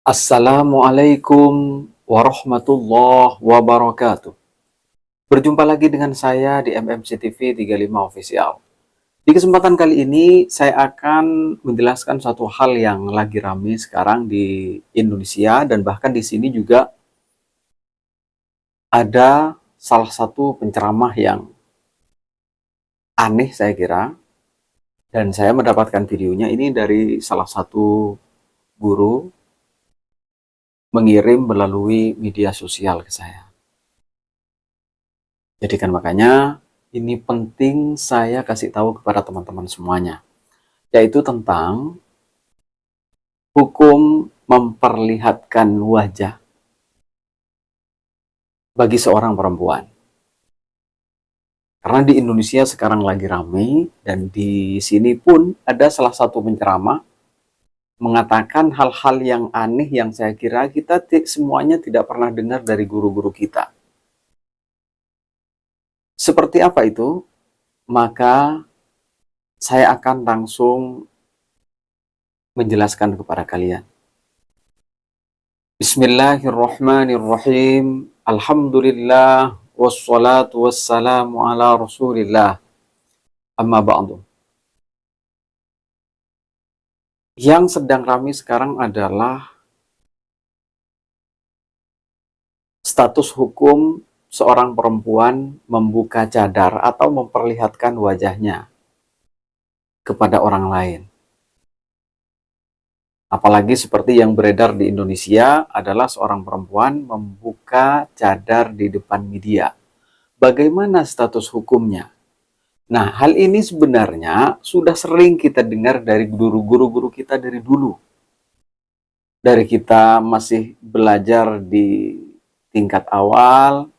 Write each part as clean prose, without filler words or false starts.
Assalamualaikum warahmatullahi wabarakatuh. Berjumpa lagi dengan saya di MMC TV 35 Official. Di kesempatan kali ini saya akan menjelaskan satu hal yang lagi ramai sekarang di Indonesia, dan bahkan di sini juga ada salah satu penceramah yang aneh saya kira, dan saya mendapatkan videonya ini dari salah satu guru mengirim melalui media sosial ke saya. Jadi kan makanya ini penting saya kasih tahu kepada teman-teman semuanya, yaitu tentang hukum memperlihatkan wajah bagi seorang perempuan. Karena di Indonesia sekarang lagi ramai, dan di sini pun ada salah satu penceramah mengatakan hal-hal yang aneh yang saya kira kita semuanya tidak pernah dengar dari guru-guru kita. Seperti apa itu? Maka saya akan langsung menjelaskan kepada kalian. Bismillahirrahmanirrahim. Alhamdulillah wassalatu wassalamu ala Rasulillah. Amma ba'du. Yang sedang ramai sekarang adalah status hukum seorang perempuan membuka cadar atau memperlihatkan wajahnya kepada orang lain. Apalagi seperti yang beredar di Indonesia adalah seorang perempuan membuka cadar di depan media. Bagaimana status hukumnya? Nah, hal ini sebenarnya sudah sering kita dengar dari guru-guru kita dari dulu. Dari kita masih belajar di tingkat awal,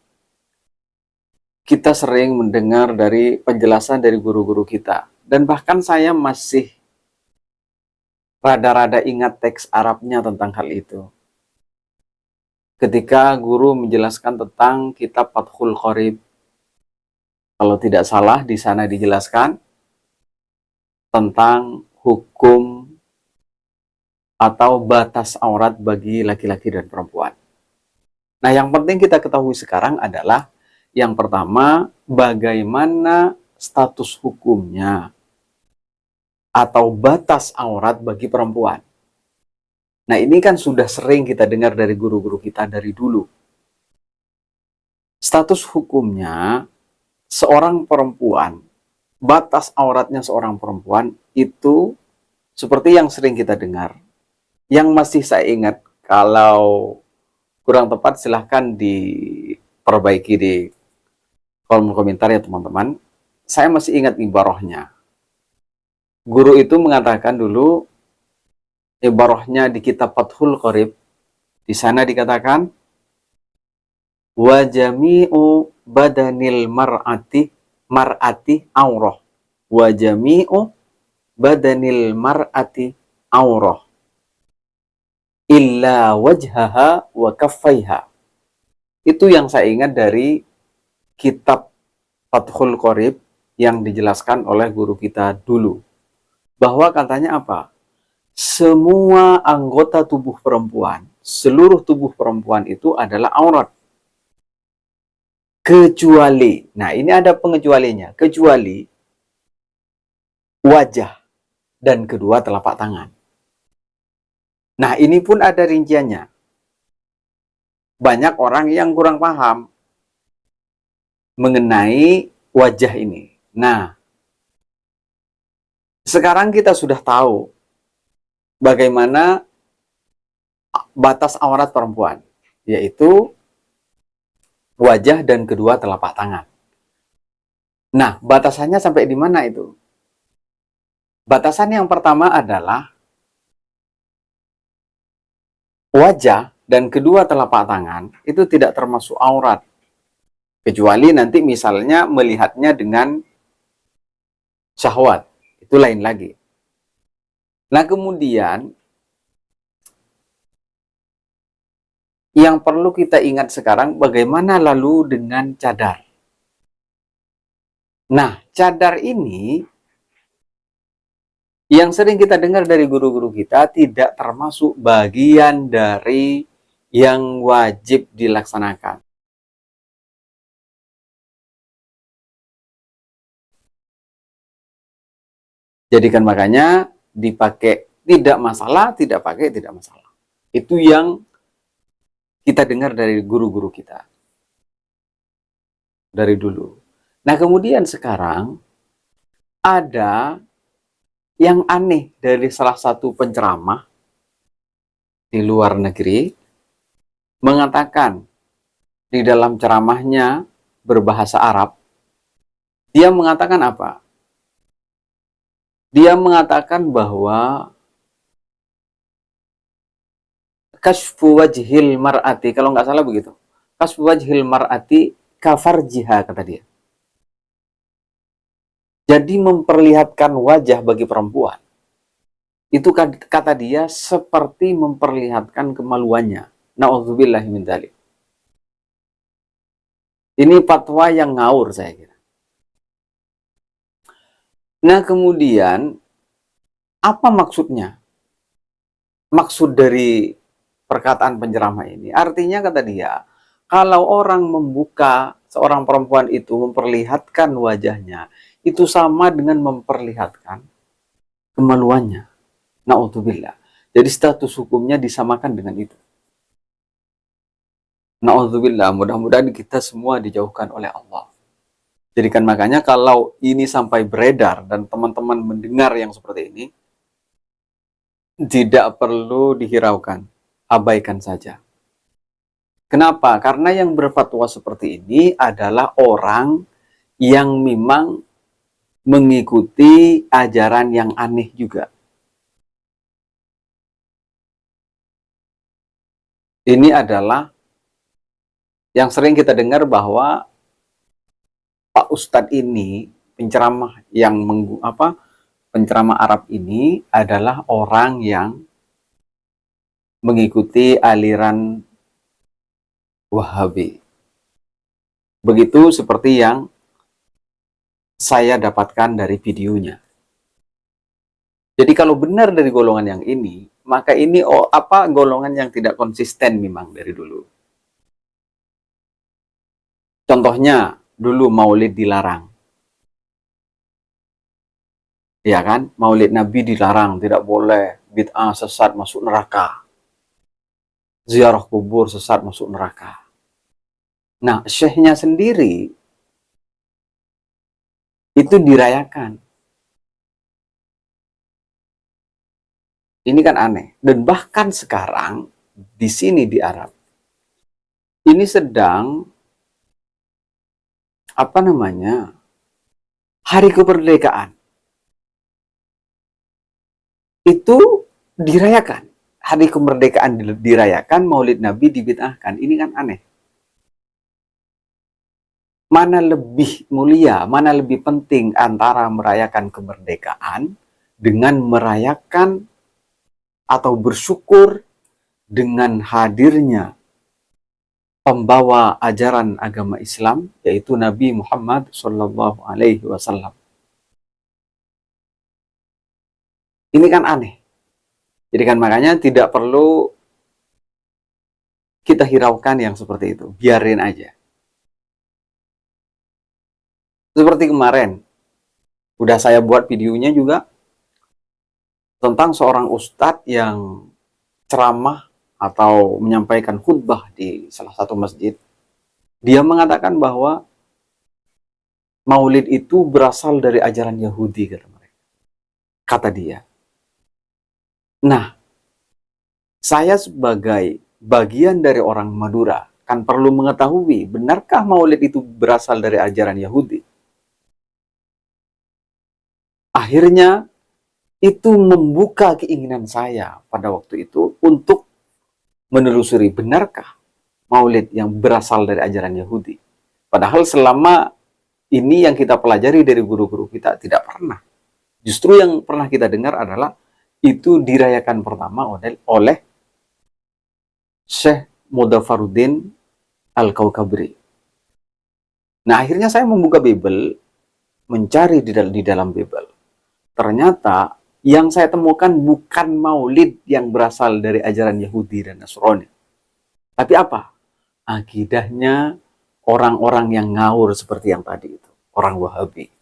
kita sering mendengar dari penjelasan dari guru-guru kita. Dan bahkan saya masih rada-rada ingat teks Arabnya tentang hal itu. Ketika guru menjelaskan tentang kitab Fathul Qorib, kalau tidak salah di sana dijelaskan tentang hukum atau batas aurat bagi laki-laki dan perempuan. Nah, yang penting kita ketahui sekarang adalah yang pertama, bagaimana status hukumnya atau batas aurat bagi perempuan. Nah, ini kan sudah sering kita dengar dari guru-guru kita dari dulu. Status hukumnya seorang perempuan, batas auratnya seorang perempuan itu seperti yang sering kita dengar. Yang masih saya ingat, kalau kurang tepat silahkan diperbaiki di kolom komentar ya teman-teman. Saya masih ingat ibarahnya. Guru itu mengatakan dulu, ibarahnya di kitab Fathul Qorib, di sana dikatakan, wa jami'u badanil mar'ati aurah. Wa jami'u badanil mar'ati aurah. Illa wajhaha wa kaffaiha. Itu yang saya ingat dari kitab Fathul Qorib yang dijelaskan oleh guru kita dulu. Bahwa katanya apa? Semua anggota tubuh perempuan, seluruh tubuh perempuan itu adalah aurat. Kecuali, nah ini ada pengecualinya, kecuali wajah dan kedua telapak tangan. Nah, ini pun ada rinciannya. Banyak orang yang kurang paham mengenai wajah ini. Nah, sekarang kita sudah tahu bagaimana batas aurat perempuan, yaitu wajah dan kedua telapak tangan. Nah, batasannya sampai di mana itu? Batasan yang pertama adalah wajah dan kedua telapak tangan itu tidak termasuk aurat. Kecuali nanti misalnya melihatnya dengan syahwat. Itu lain lagi. Nah, kemudian yang perlu kita ingat sekarang, bagaimana lalu dengan cadar? Nah, cadar ini Yang sering kita dengar dari guru-guru kita tidak termasuk bagian dari yang wajib dilaksanakan. Jadikan makanya dipakai tidak masalah, tidak pakai tidak masalah. Itu yang kita dengar dari guru-guru kita dari dulu. Nah, kemudian sekarang ada yang aneh dari salah satu penceramah di luar negeri mengatakan di dalam ceramahnya berbahasa Arab, dia mengatakan apa? Dia mengatakan bahwa kasfu wajhil mar'ati, kalau nggak salah begitu. Kasfu wajhil mar'ati kafarjiha, kata dia. Jadi memperlihatkan wajah bagi perempuan, itu kata dia seperti memperlihatkan kemaluannya. Na'udzubillahi min dzalik. Ini fatwa yang ngawur, saya kira. Nah, kemudian apa maksudnya? Maksud dari perkataan penceramah ini, artinya kata dia, kalau orang membuka seorang perempuan itu memperlihatkan wajahnya, itu sama dengan memperlihatkan kemaluannya. Na'udzubillah. Jadi status hukumnya disamakan dengan itu. Na'udzubillah, mudah-mudahan kita semua dijauhkan oleh Allah. Jadikan makanya kalau ini sampai beredar dan teman-teman mendengar yang seperti ini, tidak perlu dihiraukan, abaikan saja. Kenapa? Karena yang berfatwa seperti ini adalah orang yang memang mengikuti ajaran yang aneh juga. Ini adalah yang sering kita dengar bahwa Pak Ustadz ini, penceramah yang penceramah Arab ini adalah orang yang mengikuti aliran Wahabi. Begitu seperti yang saya dapatkan dari videonya. Jadi kalau benar dari golongan yang ini, maka ini golongan yang tidak konsisten memang dari dulu. Contohnya, dulu maulid dilarang. Ya kan? Maulid Nabi dilarang, tidak boleh, bid'ah, sesat, masuk neraka. Ziarah kubur, sesat, masuk neraka. Nah, syekhnya sendiri itu dirayakan. Ini kan aneh. Dan bahkan sekarang di sini di Arab, ini sedang hari kemerdekaan. Itu dirayakan. Hari kemerdekaan dirayakan, Maulid Nabi dibid'ahkan. Ini kan aneh. Mana lebih mulia, mana lebih penting antara merayakan kemerdekaan dengan merayakan atau bersyukur dengan hadirnya pembawa ajaran agama Islam, yaitu Nabi Muhammad Shallallahu Alaihi Wasallam. Ini kan aneh. Jadi kan makanya tidak perlu kita hiraukan yang seperti itu. Biarin aja. Seperti kemarin, udah saya buat videonya juga tentang seorang ustadz yang ceramah atau menyampaikan khutbah di salah satu masjid. Dia mengatakan bahwa maulid itu berasal dari ajaran Yahudi, kata dia. Nah, saya sebagai bagian dari orang Madura kan perlu mengetahui, benarkah maulid itu berasal dari ajaran Yahudi? Akhirnya itu membuka keinginan saya pada waktu itu untuk menelusuri, benarkah maulid yang berasal dari ajaran Yahudi? Padahal selama ini yang kita pelajari dari guru-guru kita tidak pernah. Justru yang pernah kita dengar adalah itu dirayakan pertama oleh Syekh Mudzafaruddin Al-Kaukabri. Nah, akhirnya saya membuka Bible, mencari di dalam Bible. Ternyata Yang saya temukan bukan maulid yang berasal dari ajaran Yahudi dan Nasrani. Tapi apa? Akidahnya orang-orang yang ngawur seperti yang tadi itu. Orang Wahabi.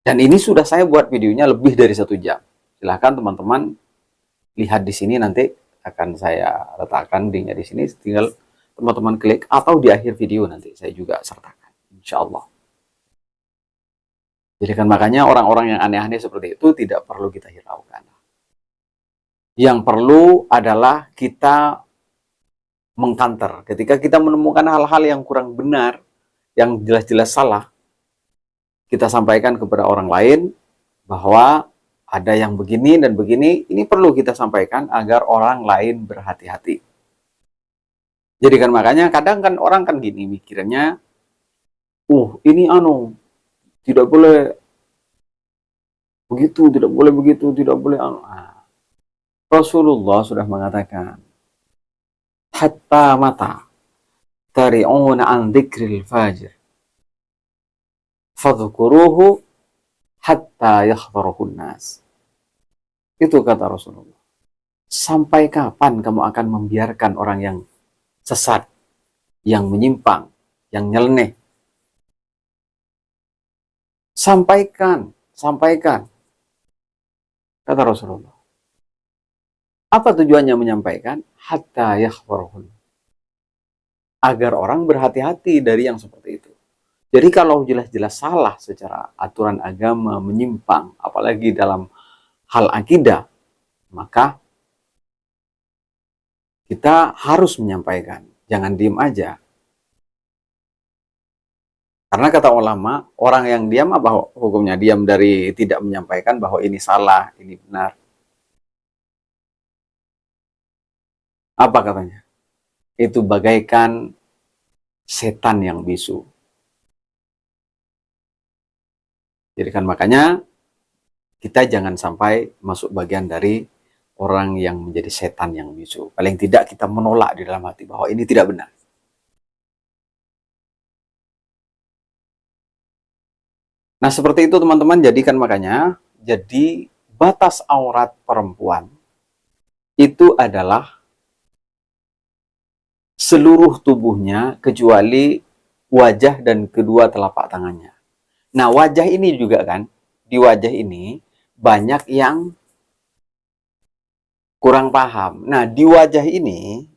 Dan ini sudah saya buat videonya lebih dari 1 jam. Silahkan teman-teman lihat di sini, nanti akan saya letakkan linknya di sini. Tinggal teman-teman klik atau di akhir video nanti saya juga sertakan. Insya Allah. Jadi kan makanya orang-orang yang aneh-aneh seperti itu tidak perlu kita hiraukan. Yang perlu adalah kita mengkanter. Ketika kita menemukan hal-hal yang kurang benar, yang jelas-jelas salah, kita sampaikan kepada orang lain bahwa ada yang begini dan begini, ini perlu kita sampaikan agar orang lain berhati-hati. Jadi kan makanya kadang kan orang kan gini mikirnya, ini tidak boleh begitu, tidak boleh begitu, tidak boleh Rasulullah sudah mengatakan, hatta mata tari'una an dzikril fajir fadhkuruhu hatta yakhdaruhun nas. Itu kata Rasulullah. Sampai kapan kamu akan membiarkan orang yang sesat, yang menyimpang, yang nyeleneh? Sampaikan, kata Rasulullah. Apa tujuannya menyampaikan? Hatta yakhdaruhun. Agar orang berhati-hati dari yang seperti itu. Jadi kalau jelas-jelas salah secara aturan agama, menyimpang, apalagi dalam hal akidah, maka kita harus menyampaikan. Jangan diem aja. Karena kata ulama, orang yang diam apa hukumnya? Diam dari tidak menyampaikan bahwa ini salah, ini benar. Apa katanya? Itu bagaikan setan yang bisu. Jadi kan makanya kita jangan sampai masuk bagian dari orang yang menjadi setan yang bisu. Paling tidak kita menolak di dalam hati bahwa ini tidak benar. Nah seperti itu teman-teman, jadikan makanya, jadi batas aurat perempuan itu adalah seluruh tubuhnya kecuali wajah dan kedua telapak tangannya. Nah, wajah ini juga kan, di wajah ini banyak yang kurang paham. Nah, di wajah ini,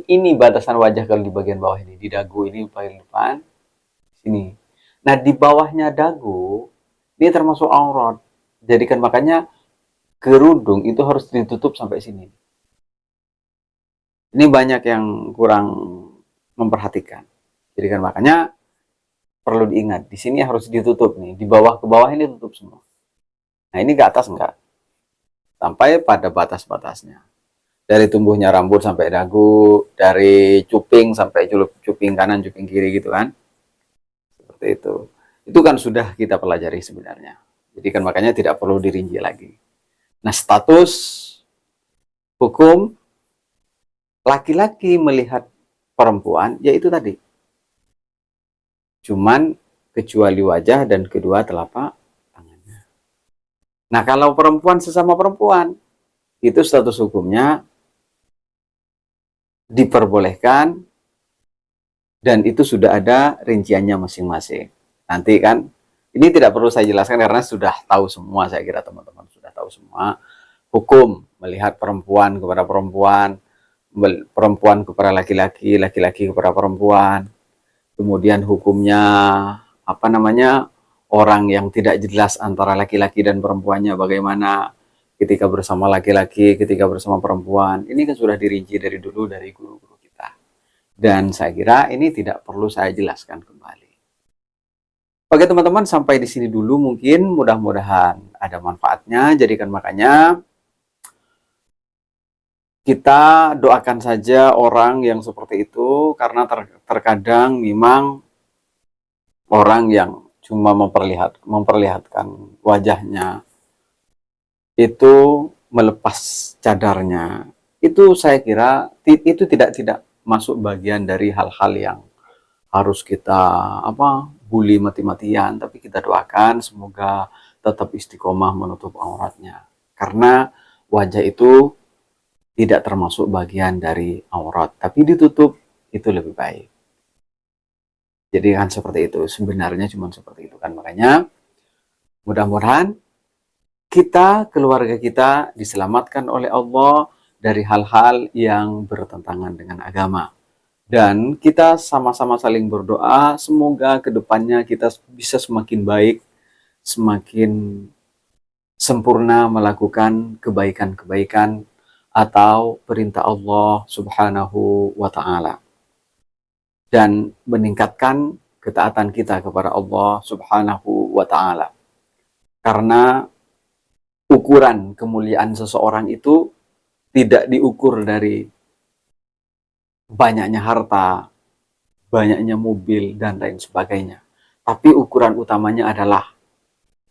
ini batasan wajah kalau di bagian bawah ini, di dagu ini paling depan, sini. Nah, di bawahnya dagu, ini termasuk aurat. Jadi kan makanya kerudung itu harus ditutup sampai sini. Ini banyak yang kurang memperhatikan. Jadi kan makanya perlu diingat, di sini harus ditutup nih, di bawah ke bawah ini tutup semua. Nah ini ke atas enggak, sampai pada batas-batasnya. Dari tumbuhnya rambut sampai dagu, dari cuping sampai cuping kanan, cuping kiri gitu kan. Seperti itu. Itu kan sudah kita pelajari sebenarnya. Jadi kan makanya tidak perlu dirinci lagi. Nah status hukum laki-laki melihat perempuan, yaitu tadi. Cuman kecuali wajah dan kedua telapak tangannya. Nah kalau perempuan sesama perempuan, itu status hukumnya diperbolehkan dan itu sudah ada rinciannya masing-masing. Nanti kan, ini tidak perlu saya jelaskan karena sudah tahu semua, saya kira teman-teman sudah tahu semua. Hukum melihat perempuan kepada perempuan, perempuan kepada laki-laki, laki-laki kepada perempuan. Kemudian hukumnya apa namanya, orang yang tidak jelas antara laki-laki dan perempuannya bagaimana ketika bersama laki-laki, ketika bersama perempuan. Ini kan sudah dirinci dari dulu dari guru-guru kita. Dan saya kira ini tidak perlu saya jelaskan kembali. Oke teman-teman, sampai di sini dulu mungkin, mudah-mudahan ada manfaatnya. Jadikan makanya kita doakan saja orang yang seperti itu, karena terkadang memang orang yang cuma memperlihatkan wajahnya, itu melepas cadarnya, itu saya kira itu tidak masuk bagian dari hal-hal yang harus kita bully mati-matian, tapi kita doakan semoga tetap istiqomah menutup auratnya. Karena wajah itu tidak termasuk bagian dari aurat, tapi ditutup itu lebih baik. Jadi kan seperti itu, sebenarnya cuma seperti itu kan. Makanya mudah-mudahan kita, keluarga kita diselamatkan oleh Allah dari hal-hal yang bertentangan dengan agama. Dan kita sama-sama saling berdoa, semoga kedepannya kita bisa semakin baik, semakin sempurna melakukan kebaikan-kebaikan atau perintah Allah Subhanahu wa Ta'ala, dan meningkatkan ketaatan kita kepada Allah Subhanahu wa Ta'ala. Karena ukuran kemuliaan seseorang itu tidak diukur dari banyaknya harta, banyaknya mobil, dan lain sebagainya. Tapi ukuran utamanya adalah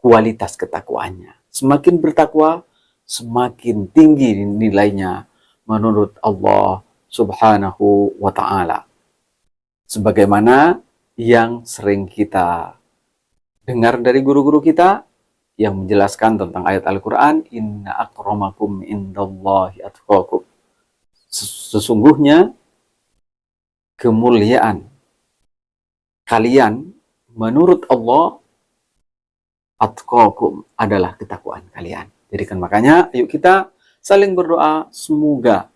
kualitas ketakwaannya. Semakin bertakwa, semakin tinggi nilainya menurut Allah Subhanahu wa Ta'ala. Sebagaimana yang sering kita dengar dari guru-guru kita yang menjelaskan tentang ayat Al-Quran, inna akramakum indallahi atqakum. Sesungguhnya kemuliaan kalian menurut Allah atqakum adalah ketakwaan kalian. Jadi kan makanya yuk kita saling berdoa semoga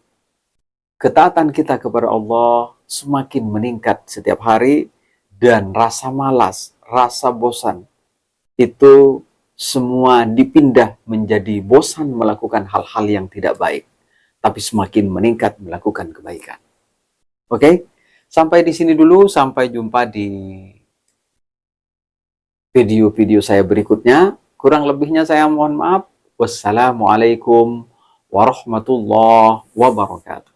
ketaatan kita kepada Allah semakin meningkat setiap hari, dan rasa malas, rasa bosan itu semua dipindah menjadi bosan melakukan hal-hal yang tidak baik, tapi semakin meningkat melakukan kebaikan. Oke? Sampai di sini dulu, sampai jumpa di video-video saya berikutnya. Kurang lebihnya saya mohon maaf. Wassalamualaikum warahmatullahi wabarakatuh.